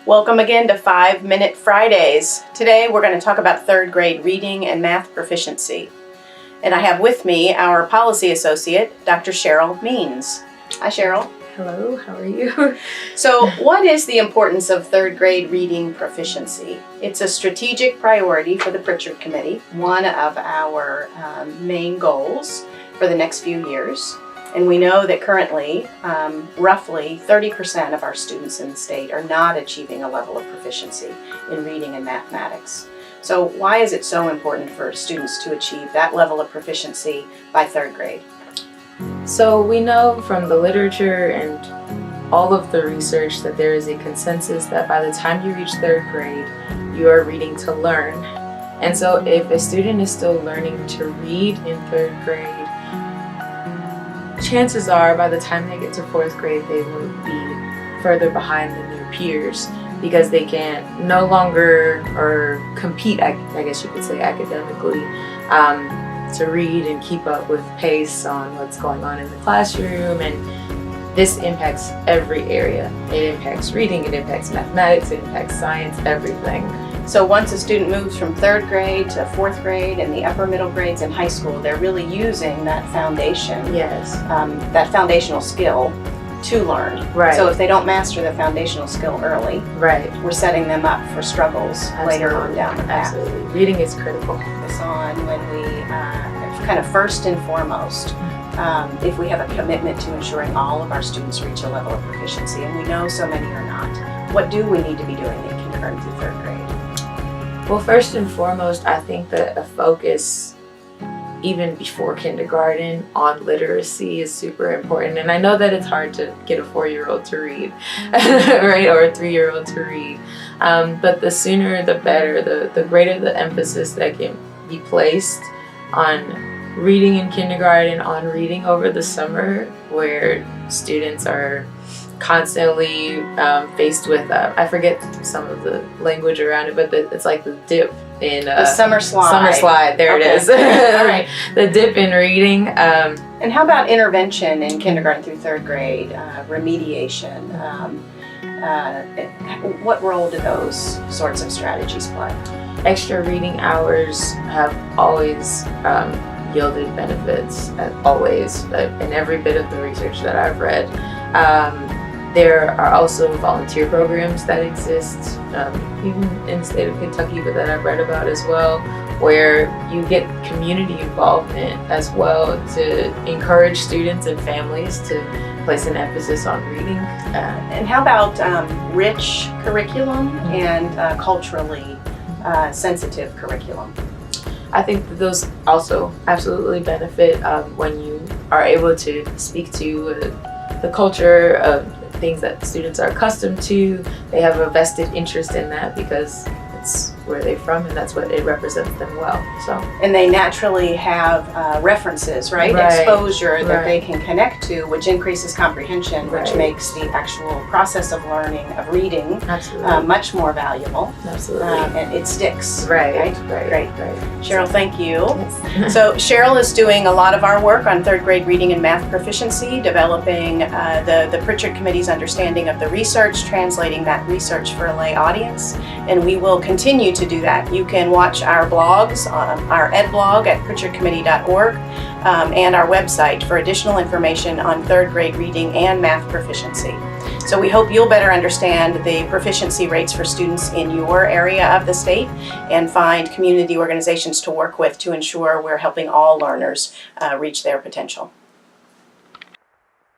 Welcome again to 5-Minute Fridays. Today we're going to talk about third grade reading and math proficiency. And I have with me our policy associate, Dr. Sheryl Means. Hi, Sheryl. Hello, how are you? So, what is the importance of third grade reading proficiency? It's a strategic priority for the Pritchard Committee, one of our main goals for the next few years. And we know that currently, roughly 30% of our students in the state are not achieving a level of proficiency in reading and mathematics. So why is it so important for students to achieve that level of proficiency by third grade? So we know from the literature and all of the research that there is a consensus that by the time you reach third grade, you are reading to learn. And so if a student is still learning to read in third grade, chances are by the time they get to fourth grade, they will be further behind than their peers because they can no longer or compete, I guess you could say, academically to read and keep up with pace on what's going on in the classroom. And this impacts every area. It impacts reading, it impacts mathematics, it impacts science, everything. So once a student moves from third grade to fourth grade and the upper middle grades in high school, they're really using that foundation, Yes. That foundational skill to learn. Right. So if they don't master the foundational skill early, Right. we're setting them up for struggles later on down the path. Absolutely. Reading is critical. This on when we kind of first and foremost, if we have a commitment to ensuring all of our students reach a level of proficiency, and we know so many are not, what do we need to be doing in kindergarten through third grade? Well, first and foremost, I think that a focus, even before kindergarten, on literacy is super important. And I know that it's hard to get a 4-year-old to read, right, or a 3-year-old to read. But the sooner the better, the greater the emphasis that can be placed on reading in kindergarten, on reading over the summer, where students are constantly faced with, I forget some of the language around it, but it's like the dip in the summer slide. Summer slide, there Okay. it is. All right. The dip in reading. And how about intervention in kindergarten through third grade, remediation? What role do those sorts of strategies play? Extra reading hours have always yielded benefits, always, in every bit of the research that I've read. There are also volunteer programs that exist, even in the state of Kentucky, but that I've read about as well, where you get community involvement as well to encourage students and families to place an emphasis on reading. And how about rich curriculum and culturally sensitive curriculum? I think that those also absolutely benefit when you are able to speak to the culture of things that students are accustomed to. They have a vested interest in that because it's where they're from and that's what it represents them well. So. And they naturally have references, right? Exposure that they can connect to, which increases comprehension, which makes the actual process of learning, of reading, much more valuable. Absolutely. And it sticks. Right. Great. Sheryl, thank you. Yes. So Sheryl is doing a lot of our work on third grade reading and math proficiency, developing the Pritchard Committee's understanding of the research, translating that research for a lay audience, and we will continue to do that. You can watch our blogs, our ed blog at pritchardcommittee.org, and our website for additional information on third grade reading and math proficiency. So we hope you'll better understand the proficiency rates for students in your area of the state and find community organizations to work with to ensure we're helping all learners reach their potential.